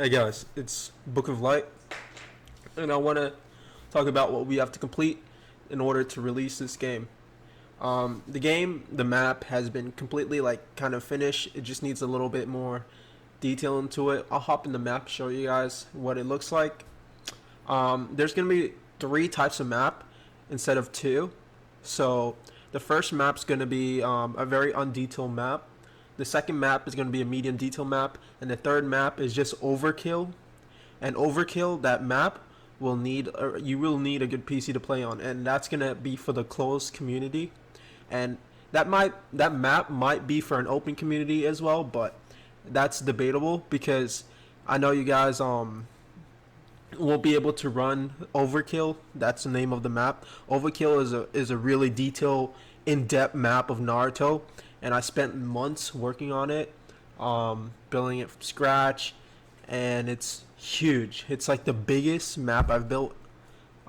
Hey guys, it's Book of Light, and I want to talk about what we have to complete in order to release this game. The map has been completely kind of finished. It just needs a little bit more detail into it. I'll hop in the map, show you guys what it looks like. There's gonna be 3 types of map instead of 2. So the first map's gonna be a very undetailed map. The second map is going to be a medium detail map, and the third map is just Overkill. And Overkill, that map will need you will need a good PC to play on, and that's going to be for the closed community. And that map might be for an open community as well, but that's debatable because I know you guys won't be able to run Overkill. That's the name of the map. Overkill is a really detailed, in-depth map of Naruto, and I spent months working on it, building it from scratch, and it's huge. It's like the biggest map I've built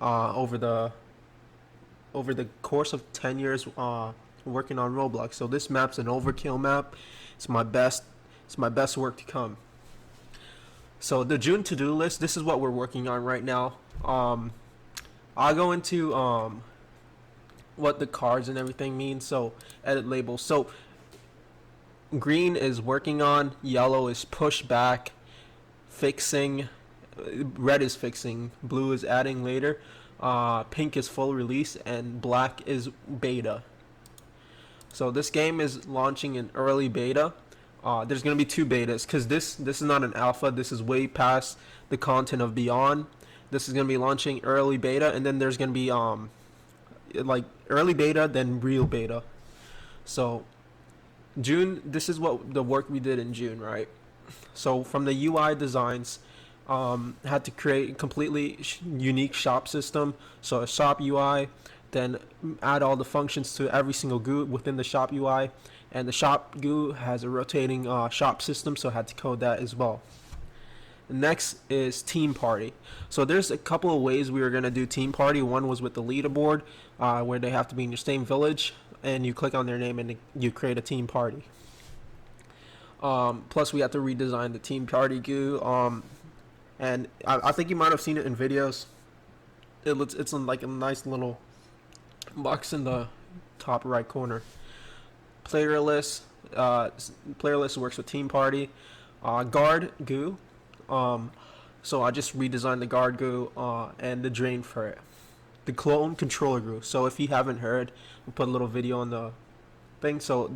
over the course of 10 years working on Roblox. So this map's an Overkill map. It's my best work to come. So the June to-do list, this is what we're working on right now. I'll go into what the cards and everything mean. So edit labels. So green is working on, yellow is pushed back, fixing, red is fixing, blue is adding later, pink is full release, and black is beta. So this game is launching in early beta. There's going to be 2 betas because this is not an alpha. This is way past the content of Beyond. This is going to be launching early beta, and then there's going to be like early beta, then real beta. So June, this is what the work we did in June, right? So from the UI designs, had to create a completely unique shop system. So a shop UI, then add all the functions to every single GUI within the shop UI, and the shop GUI has a rotating shop system, so I had to code that as well. Next is team party. So there's a couple of ways we were going to do team party. One was with the leaderboard, where they have to be in your same village, and you click on their name and you create a team party. Plus we have to redesign the team party GUI, and I think you might have seen it in videos. It's in like a nice little box in the top right corner. Player list works with team party. Guard GUI. So I just redesigned the guard GUI and the drain for it. The clone controller GUI. So if you haven't heard, we put a little video on the thing. So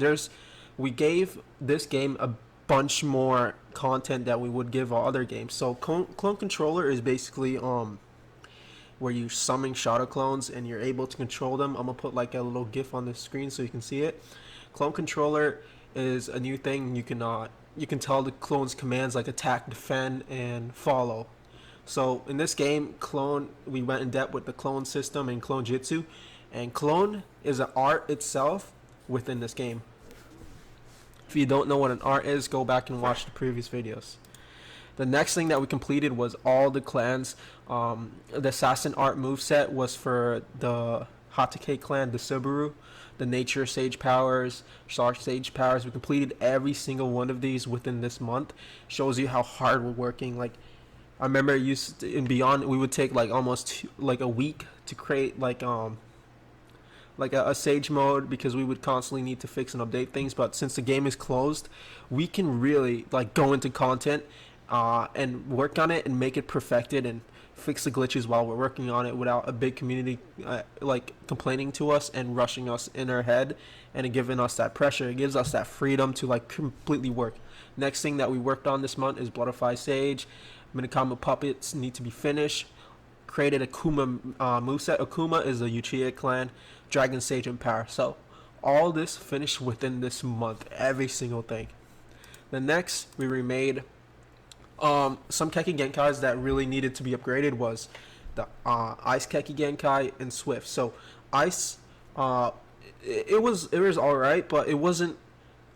we gave this game a bunch more content that we would give our other games. So clone controller is basically where you summon shadow clones and you're able to control them. I'm gonna put like a little GIF on the screen so you can see it. Clone controller is a new thing. You can tell the clones commands like attack, defend, and follow. So in this game, clone, we went in depth with the clone system and clone Jutsu, and clone is an art itself within this game. If you don't know what an art is, go back and watch the previous videos. The next thing that we completed was all the clans. The assassin art moveset was for the Kekkei clan, the Subaru, the nature sage powers, shark sage powers. We completed every single one of these within this month. Shows you how hard we're working. Like I remember in Beyond, we would take like almost like a week to create like a sage mode because we would constantly need to fix and update things. But since the game is closed, we can really like go into content and work on it and make it perfected and fix the glitches while we're working on it without a big community like complaining to us and rushing us in our head and giving us that pressure. It gives us that freedom to like completely work. Next thing that we worked on this month is Butterfly Sage. Minakama puppets need to be finished. Created Akuma moveset. Akuma is a Uchiha clan, Dragon Sage and Power. So all this finished within this month, every single thing. The next we remade some Kekkei Genkais that really needed to be upgraded was the Ice Kekkei Genkai and Swift. So Ice, it was alright, but it wasn't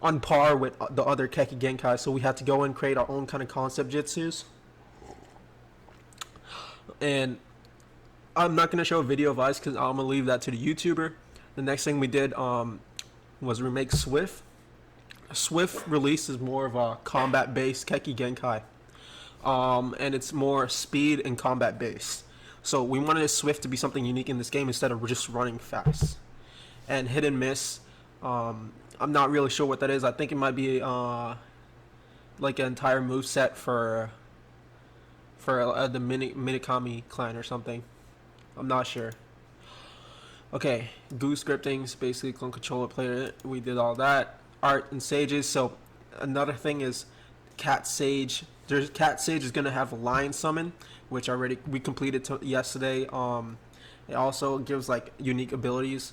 on par with the other Kekkei Genkai. So we had to go and create our own kind of concept jutsus. And I'm not gonna show a video of Ice because I'm gonna leave that to the YouTuber. The next thing we did was remake Swift. Swift release is more of a combat-based Kekkei Genkai. and it's more speed and combat based. So we wanted Swift to be something unique in this game instead of just running fast. And hit and miss, I'm not really sure what that is. I think it might be like an entire move set for the Minikami clan or something. I'm not sure. Okay, Goo scripting is basically clone controller player. We did all that. Art and sages. So another thing is Cat Sage. Cat Sage is gonna have a lion summon, which we completed yesterday. It also gives like unique abilities.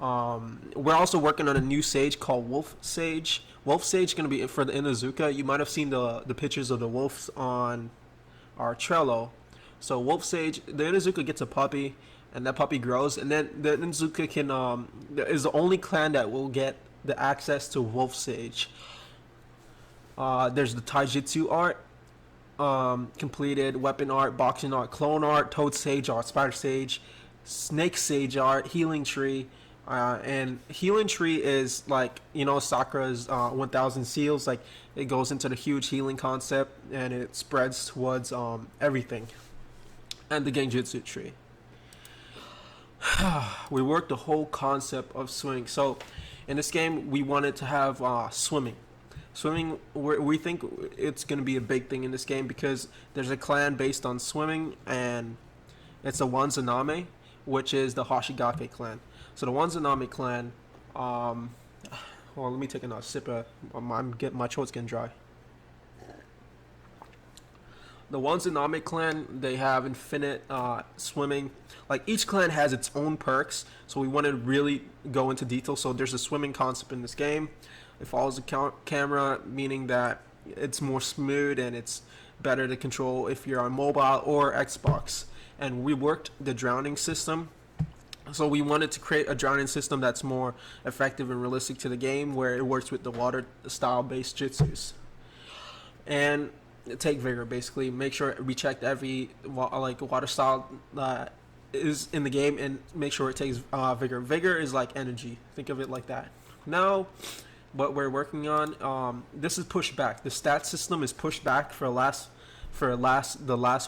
We're also working on a new sage called Wolf Sage. Wolf Sage is gonna be for the Inazuka. You might have seen the pictures of the wolves on our Trello. So Wolf Sage, the Inazuka gets a puppy, and that puppy grows, and then the Inazuka is the only clan that will get the access to Wolf Sage. There's the Taijutsu art, completed, weapon art, boxing art, clone art, Toad Sage art, Spider Sage, Snake Sage art, Healing Tree. And Healing Tree is like, Sakura's 1000 seals. Like, it goes into the huge healing concept, and it spreads towards everything. And the Genjutsu tree. We worked the whole concept of swimming. So in this game, we wanted to have swimming. Swimming, we think it's going to be a big thing in this game because there's a clan based on swimming, and it's the Wanzaname, which is the Hoshigake clan. So the Wanzaname clan, well, let me take another sip. My throat's getting dry. The Wanzaname clan, they have infinite swimming. Like, each clan has its own perks, so we want to really go into detail. So there's a swimming concept in this game. It follows the camera, meaning that it's more smooth and it's better to control if you're on mobile or Xbox. And we worked the drowning system. So we wanted to create a drowning system that's more effective and realistic to the game, where it works with the water style based jutsus. And take vigor, basically make sure we checked every water style that is in the game, and make sure it takes vigor is like energy, think of it like that. Now what we're working on, this is pushed back. The stat system is pushed back for the last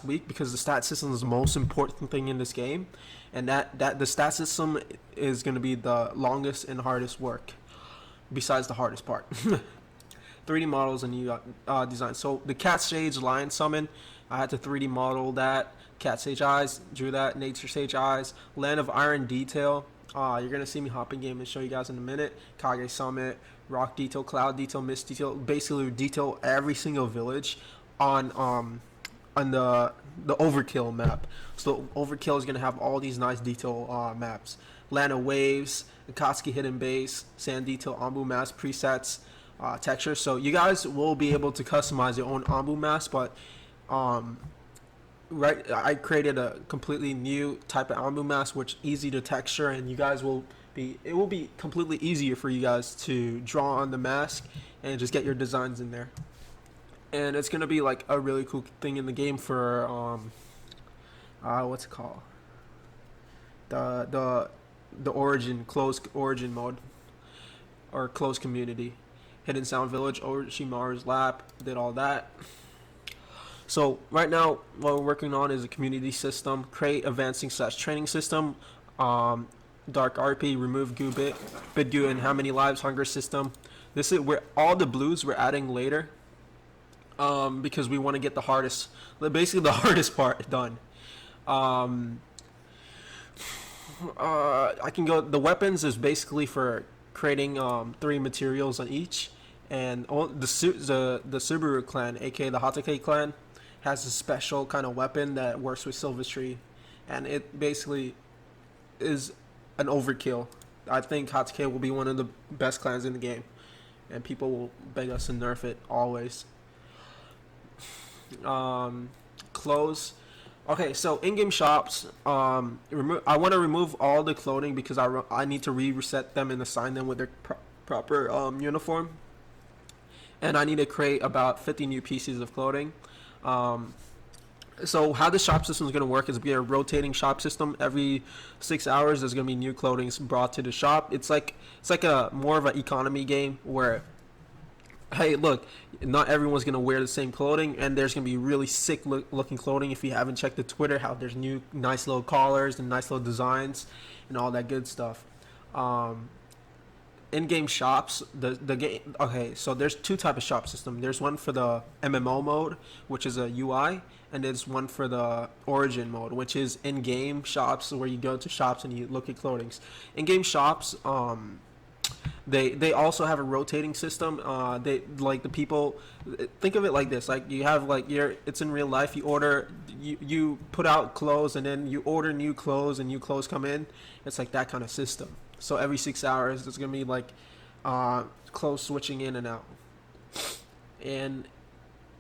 week, because the stat system is the most important thing in this game, and that the stat system is going to be the longest and hardest work, besides the hardest part. 3D models and new design. So the Cat Sage Lion Summon, I had to 3D model that. Cat Sage Eyes, drew that. Nature Sage Eyes. Land of Iron Detail. You're going to see me hop in game and show you guys in a minute. Kage Summit, Rock Detail, Cloud Detail, Mist Detail. Basically detail every single village on the Overkill map. So Overkill is going to have all these nice detail maps. Land of Waves, Akatsuki Hidden Base, Sand Detail, Ambu Mask presets, texture. So you guys will be able to customize your own Ambu mask, but I created a completely new type of Ambu mask, which is easy to texture, and it will be completely easier for you guys to draw on the mask and just get your designs in there. And it's gonna be like a really cool thing in the game for what's it called, the closed origin mode, or closed community. Hidden Sound Village, Orochimaru's Lap, did all that. So right now, what we're working on is a community system, create advancing / training system, dark RP, remove goo bit goo, and how many lives, hunger system. This is where all the blues we're adding later, because we want to get basically the hardest part done. I can go. The weapons is basically for creating 3 materials on each, and the Subaru clan, aka the Hatake clan, has a special kind of weapon that works with Silvertree, and it basically is an overkill. I think Hatake will be one of the best clans in the game, and people will beg us to nerf it always. Clothes. Okay, so in-game shops, I want to remove all the clothing because I need to reset them and assign them with their proper uniform. And I need to create about 50 new pieces of clothing. So how the shop system is going to work is be a rotating shop system. Every 6 hours, there's going to be new clothing brought to the shop. It's like a more of an economy game where Hey, look, not everyone's gonna wear the same clothing, and there's gonna be really sick looking clothing. If you haven't checked the Twitter, how there's new nice little collars and nice little designs and all that good stuff. Um, In-game shops, the game. Okay, so there's two type of shop system. There's one for the MMO mode, which is a UI, and there's one for the Origin mode, which is in-game shops where you go to shops and you look at clothings. In-game shops, they also have a rotating system. They like the people. Think of it like this: like you have like your. It's in real life. You order, you put out clothes, and then you order new clothes, and new clothes come in. It's like that kind of system. So every 6 hours, there's gonna be like clothes switching in and out, and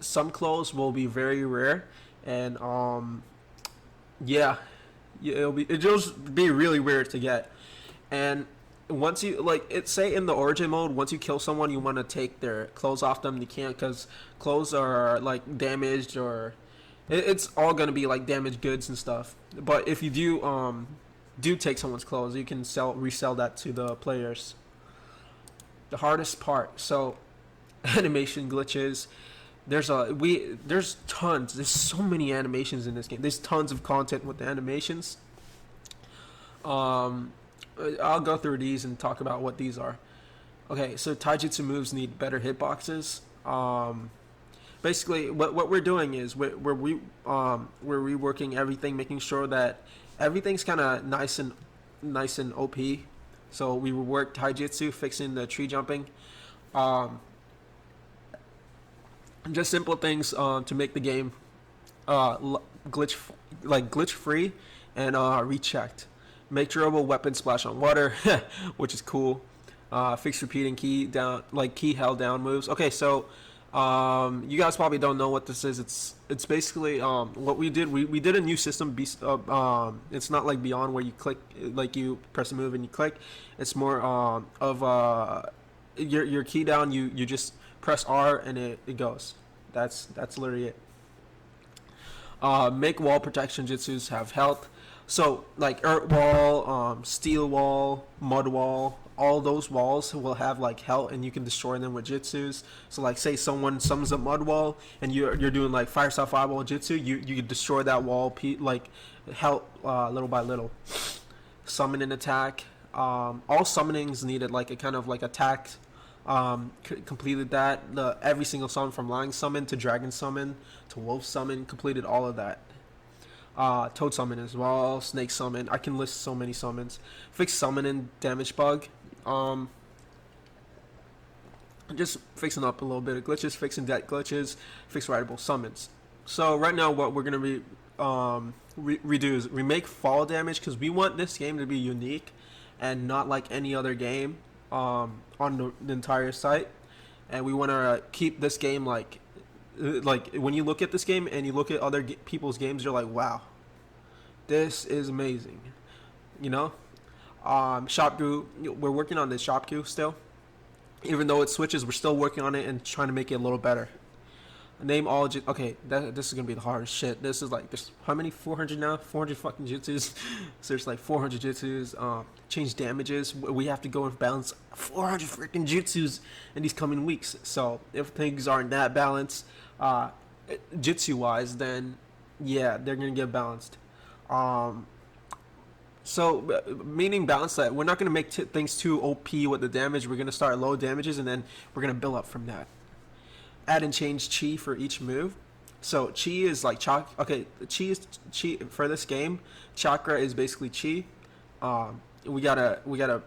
some clothes will be very rare, and yeah, it'll just be really weird to get, and once you like it say in the origin mode, once you kill someone, you want to take their clothes off them. You can't because clothes are like damaged or it's all gonna be like damaged goods and stuff. But if you do take someone's clothes, you can resell that to the players. The hardest part, so animation glitches. There's tons. There's so many animations in this game. There's tons of content with the animations. Um, I'll go through these and talk about what these are. Okay, so taijutsu moves need better hitboxes. Basically, what we're doing is we're reworking everything, making sure that everything's kind of nice and OP. So we reworked taijutsu, fixing the tree jumping, um, just simple things to make the game glitch glitch free and rechecked. Make durable weapons splash on water, which is cool. Fix repeating key held down moves. Okay, so you guys probably don't know what this is. It's basically what we did. We did a new system. It's not like Beyond where you click, like you press a move and you click. It's more of your key down. You just press R and it goes. That's literally it. Make wall protection jutsus have health. So like earth wall, steel wall, mud wall, all those walls will have like health, and you can destroy them with jutsus. So like say someone summons a mud wall, and you're doing like fire style fireball jutsu, you can destroy that wall, like health little by little. Summon and attack. All summonings needed like a kind of like attack. Completed that. Every single summon from lion summon to dragon summon to wolf summon completed all of that. Toad summon as well, snake summon. I can list so many summons. Fix summon and damage bug. Just fixing up a little bit of glitches, fixing deck glitches, fix writable summons. So right now, what we're gonna redo is remake fall damage because we want this game to be unique and not like any other game on the entire site, and we want to keep this game like when you look at this game and you look at other people's games, you're like, wow, this is amazing, you know. Shopgu, we're working on this Shopgu still, even though it switches, we're still working on it and trying to make it a little better. Name all okay, this is gonna be the hardest shit. This is like, there's how many? 400 now? 400 fucking jutsus. So there's like 400 jutsus. Change damages. We have to go and balance 400 freaking jutsus in these coming weeks. So if things aren't that balanced, jutsu wise, then yeah, they're gonna get balanced. So meaning balance, that we're not gonna make things too OP with the damage. We're gonna start low damages and then we're gonna build up from that. Add and change chi for each move. So chi is like okay, chi is chi for this game. Chakra is basically chi. We gotta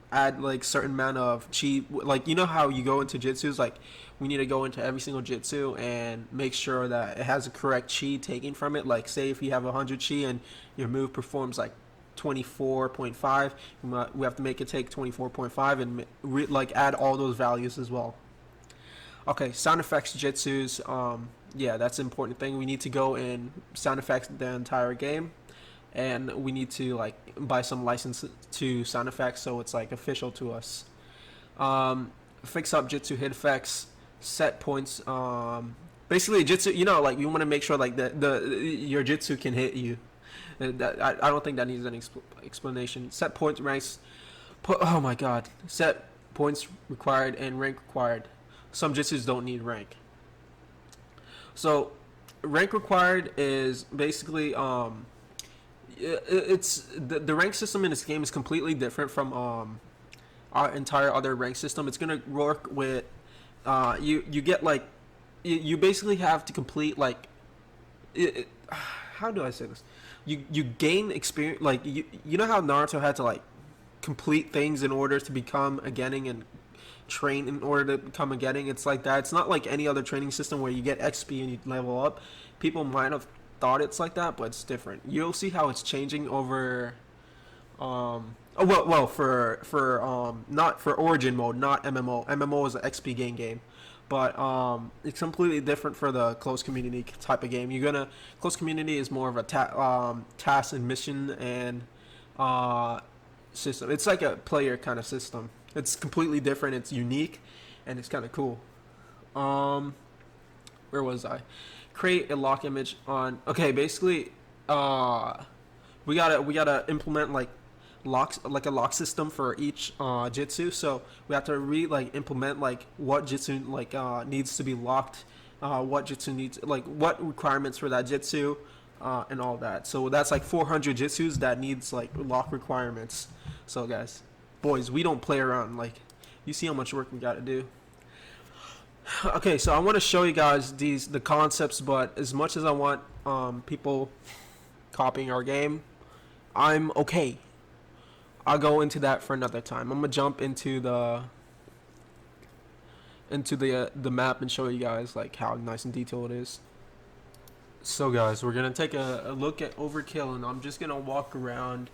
add like certain amount of chi. Like, you know how you go into jutsus, like we need to go into every single jutsu and make sure that it has the correct chi taken from it. Like say if you have 100 chi and your move performs like 24.5, we have to make it take 24.5 and like add all those values as well. Okay, sound effects jutsus. Yeah, that's an important thing. We need to go and sound effects the entire game, and we need to like buy some license to sound effects so it's like official to us. Fix up jutsu hit effects, set points. Basically, jutsu. You know, like we want to make sure like your jutsu can hit you. I don't think that needs any explanation. Set points ranks. Oh my god. Set points required and rank required. some jutsus don't need rank. So rank required is basically it's the rank system in this game is completely different from our entire other rank system. It's gonna work with you get like you basically have to complete like how do I say this? You gain experience, like you know how Naruto had to like complete things in order to become a Genin and train in order to become a Genin. It's like that. It's not like any other training system where you get XP and you level up. People might have thought it's like that, but it's different. You'll see how it's changing over. For not for Origin mode, not MMO. MMO is an XP gain game, but it's completely different for the closed community type of game. Closed community is more of a task and mission and system. It's like a player kind of system. It's completely different. It's unique, and it's kind of cool. Where was I? Create a lock image on. Okay, basically, we gotta implement like locks, like a lock system for each jutsu. So we have to implement like what jutsu needs to be locked, what jutsu needs, like what requirements for that jutsu, and all that. So that's like 400 jutsus that needs like lock requirements. So guys, boys, we don't play around. Like, you see how much work we gotta do. Okay, so I want to show you guys the concepts, but as much as I want people copying our game, I'm okay. I'll go into that for another time. I'm gonna jump into the map and show you guys like how nice and detailed it is. So guys, we're gonna take a look at Overkill, and I'm just gonna walk around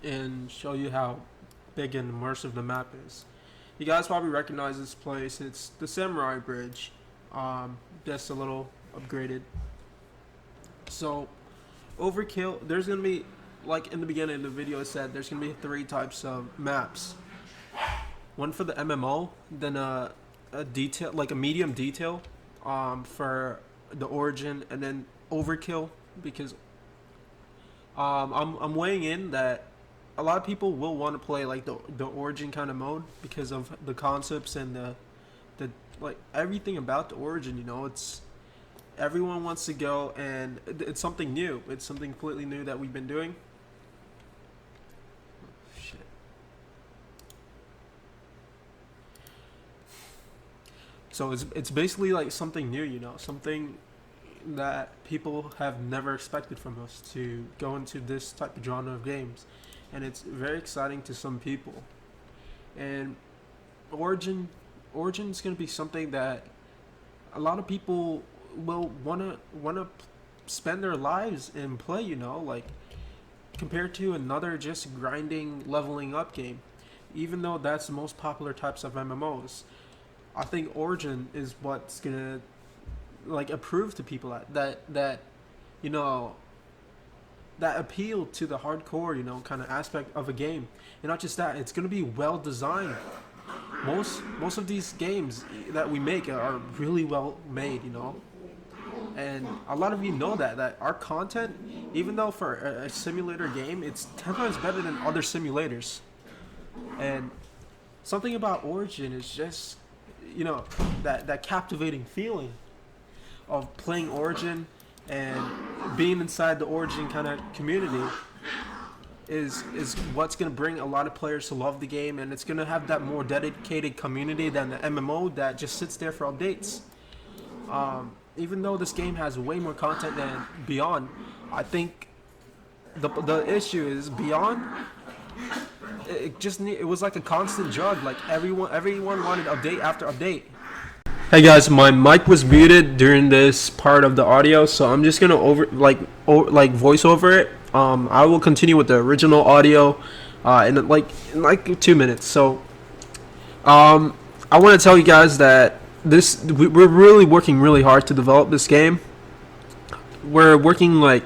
and show you how big and immersive the map is. You guys probably recognize this place. It's the Samurai Bridge, just a little upgraded. So Overkill, there's gonna be, like in the beginning of the video I said, there's gonna be 3 types of maps. One for the MMO, then a detail, like a medium detail, for the Origin, and then Overkill, because I'm weighing in that a lot of people will want to play like the Origin kind of mode because of the concepts and the like everything about the Origin. You know, it's everyone wants to go, and it's something new. It's something completely new that we've been doing. Oh, shit. So it's basically like something new, you know, something that people have never expected from us, to go into this type of genre of games, and it's very exciting to some people. And Origin's going to be something that a lot of people will wanna spend their lives and play, you know, like compared to another just grinding leveling up game. Even though that's the most popular types of MMOs, I think Origin is what's gonna like approve to people that you know, that appeal to the hardcore, you know, kind of aspect of a game. And not just that, it's gonna be well designed. Most of these games that we make are really well made, you know. And a lot of you know that our content, even though for a simulator game, it's 10 times better than other simulators. And something about Origin is just, you know, that captivating feeling of playing Origin and being inside the Origin kind of community is what's going to bring a lot of players to love the game, and it's going to have that more dedicated community than the MMO that just sits there for updates. Even though this game has way more content than Beyond, I think the issue is Beyond, it was like a constant drug. Like everyone wanted update after update. Hey guys, my mic was muted during this part of the audio, so I'm just gonna voice over it. I will continue with the original audio in like 2 minutes. So I want to tell you guys that we're really working really hard to develop this game. We're working like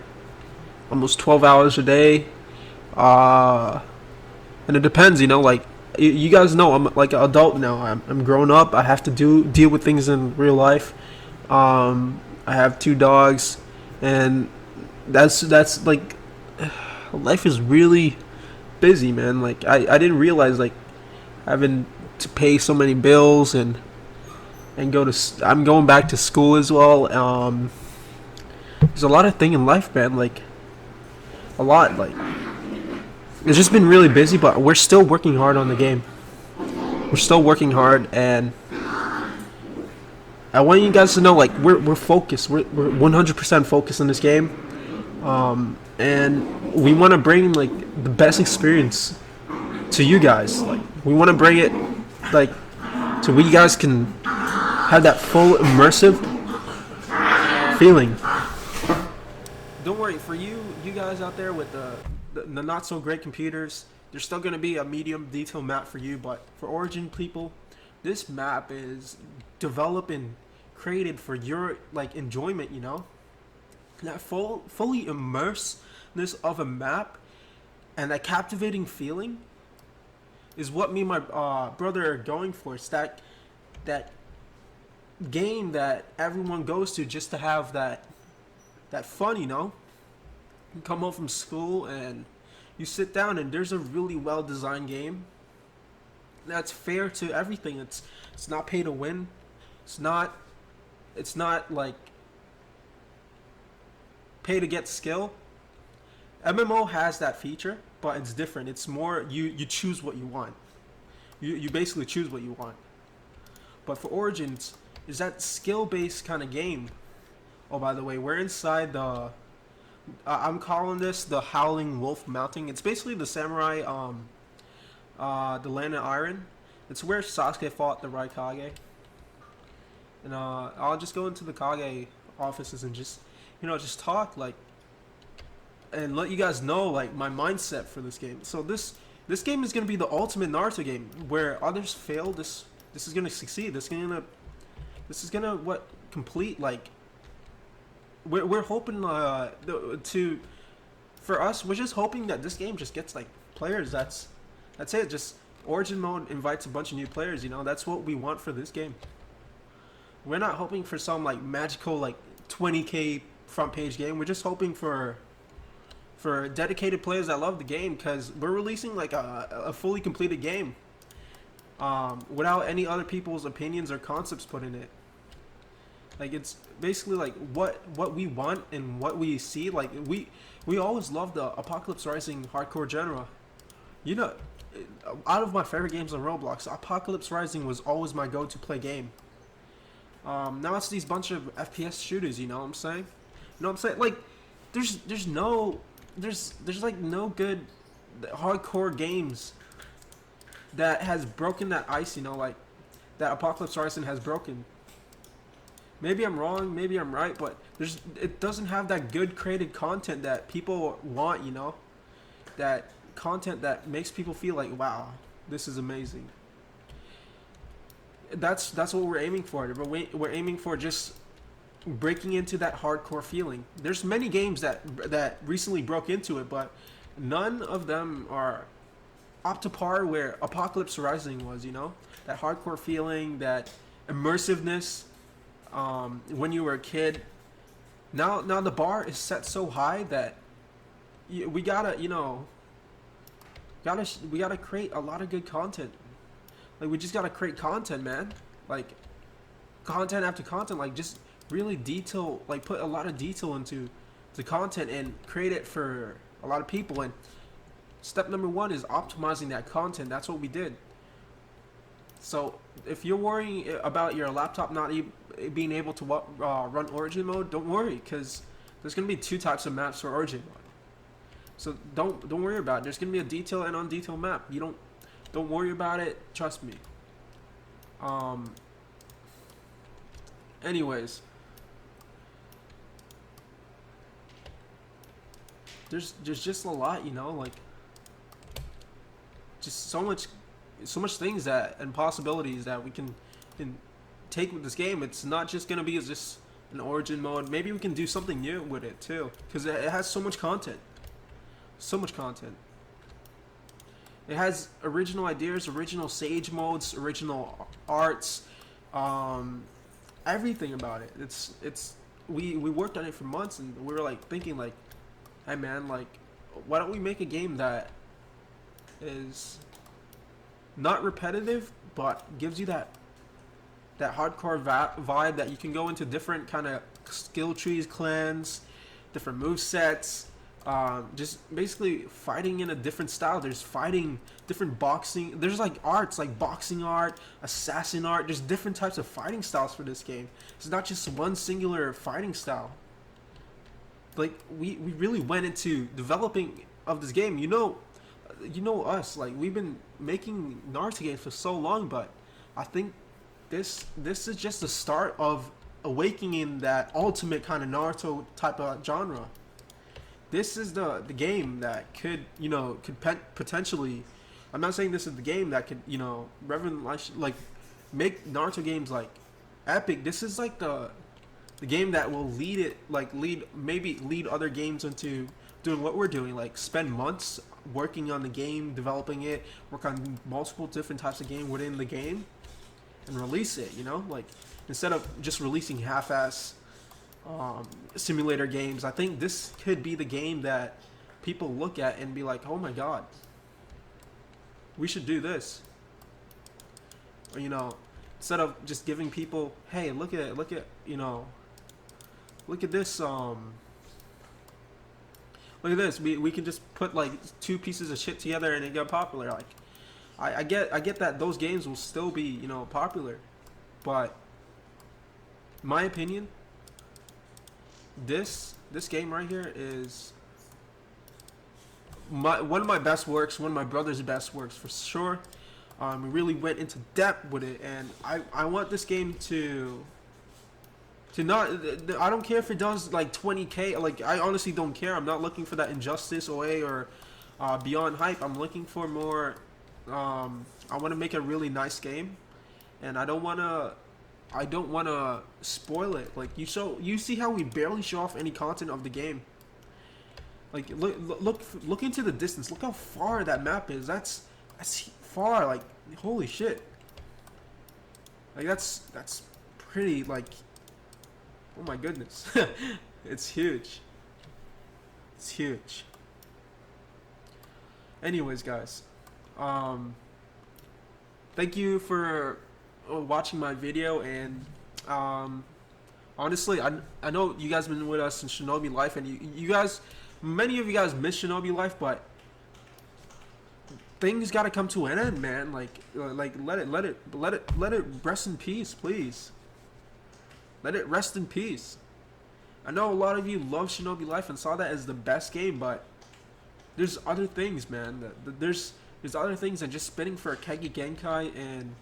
almost 12 hours a day, and it depends, you know, like you guys know I'm like an adult now. I'm grown up. I have to deal with things in real life. I have 2 dogs, and that's like life is really busy, man. Like I didn't realize like having to pay so many bills and and I'm going back to school as well. There's a lot of thing in life, man. Like a lot. Like it's just been really busy, but we're still working hard on the game. We're still working hard, and I want you guys to know, like we're focused. We're 100% focused on this game, and we want to bring like the best experience to you guys. Like we want to bring it like so we guys can have that full immersive feeling. Don't worry, for you guys out there with the not so great computers, there's still gonna be a medium detail map for you. But for Origin people, this map is developed and created for your like enjoyment. You know, that fully immersedness of a map and that captivating feeling is what me and my brother are going for. It's that game that everyone goes to just to have that fun, you know. You come home from school and you sit down and there's a really well designed game that's fair to everything. It's not pay to win. It's not like pay to get skill. MMO has that feature, but it's different. It's more you choose what you want. You basically choose what you want. But for Origins, is that skill based kind of game. Oh, by the way, we're inside the. I'm calling this the Howling Wolf Mountain. It's basically the samurai, the Land of Iron. It's where Sasuke fought the Raikage. And I'll just go into the Kage offices and just talk like, and let you guys know like my mindset for this game. So this game is gonna be the ultimate Naruto game where others fail. This is gonna succeed. This is gonna what complete like. We're hoping to for us. We're just hoping that this game just gets like players. That's it. Just Origin mode invites a bunch of new players. You know, that's what we want for this game. We're not hoping for some like magical like 20K front page game. We're just hoping for dedicated players that love the game, because we're releasing like a fully completed game without any other people's opinions or concepts put in it. Like it's basically like what we want and what we see. Like we always loved the Apocalypse Rising hardcore genre. You know, out of my favorite games on Roblox, Apocalypse Rising was always my go-to play game. Now it's these bunch of FPS shooters. You know what I'm saying? You know what I'm saying? Like there's like no good hardcore games that has broken that ice. You know, like that Apocalypse Rising has broken. Maybe I'm wrong, maybe I'm right, but it doesn't have that good created content that people want, you know? That content that makes people feel like, wow, this is amazing. That's what we're aiming for. But we're aiming for just breaking into that hardcore feeling. There's many games that recently broke into it, but none of them are up to par where Apocalypse Rising was, you know? That hardcore feeling, that immersiveness. When you were a kid. Now the bar is set so high that we gotta create a lot of good content. Like we just gotta create content, man. Like content after content. Like just really detail. Like put a lot of detail into the content and create it for a lot of people. And step number one is optimizing that content. That's what we did. So if you're worrying about your laptop not being able to run Origin mode, don't worry, because there's gonna be two types of maps for Origin mode. So don't worry about it. There's gonna be a detailed and undetailed map. Don't worry about it. Trust me. Anyways, there's just a lot, you know, like just so much things that and possibilities that we can take with this game. It's not just gonna be just an Origin mode. Maybe we can do something new with it too, because it has so much content. It has original ideas, original Sage modes, original arts, everything about it. We worked on it for months, and we were like thinking like, hey man, like why don't we make a game that is not repetitive but gives you that that hardcore vibe that you can go into different kind of skill trees, clans, different move sets. Just basically fighting in a different style. There's fighting, different boxing. There's like arts, like boxing art, assassin art. There's different types of fighting styles for this game. It's not just one singular fighting style. Like we really went into developing of this game. You know us. Like we've been making Naruto games for so long, but I think this is just the start of awakening that ultimate kind of Naruto type of genre. This is the game that could potentially. I'm not saying this is the game that could like make Naruto games like epic. This is like the game that will lead other games into doing what we're doing, like spend months working on the game, developing it, work on multiple different types of game within the game, and release it. Like instead of just releasing half-ass simulator games. I think this could be the game that people look at and be like, oh my god, we should do this. Or instead of just giving people, hey, look at this, look at this, we can just put like two pieces of shit together and it got popular. Like I get that those games will still be popular, but in my opinion, this game right here is one of my best works, one of my brother's best works for sure. We really went into depth with it, and I want this game to not. I don't care if it does like 20K. Like I honestly don't care. I'm not looking for that Injustice OA or Beyond Hype. I'm looking for more. I want to make a really nice game, and I don't want to spoil it. Like you see how we barely show off any content of the game. Like look into the distance. Look how far that map is. That's far. Like holy shit. Like that's pretty. Like oh my goodness. It's huge. It's huge. Anyways, guys. Thank you for watching my video, and honestly, I know you guys have been with us in Shinobi Life, and you guys, many of you guys miss Shinobi Life, but things got to come to an end, man. Like let it rest in peace, please. Let it rest in peace. I know a lot of you love Shinobi Life and saw that as the best game, but there's other things, man. There's other things than just spinning for a Kekkei Genkai and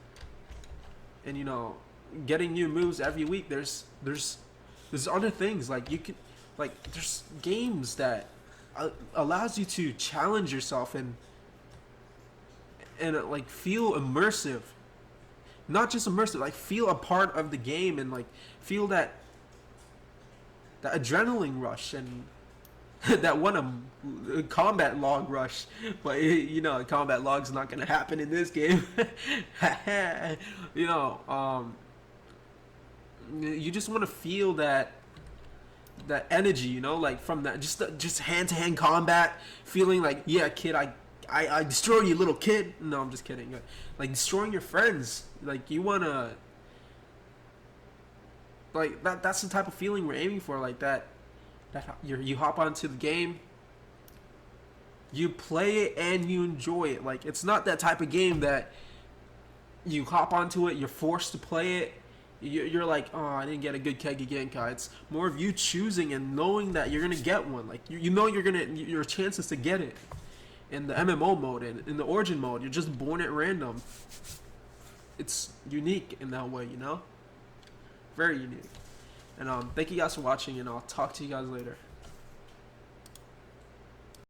getting new moves every week. There's other things, like you can, like there's games that allows you to challenge yourself and like feel immersive, not just immersive, like feel a part of the game and like feel that adrenaline rush and that one combat log rush. But combat log's not gonna happen in this game. You just want to feel that energy, like from that just hand-to-hand combat, feeling like, yeah, kid, I destroyed you, little kid. No, I'm just kidding. Like destroying your friends, like you wanna, like that's the type of feeling we're aiming for. Like that you hop onto the game, you play it, and you enjoy it. Like it's not that type of game that you hop onto it, you're forced to play it, you're like, oh, I didn't get a good Kekkei Genkai. It's more of you choosing and knowing that you're gonna get one. Like your chances to get it in the MMO mode and in the origin mode. You're just born at random. It's unique in that way, very unique. And thank you guys for watching, and I'll talk to you guys later.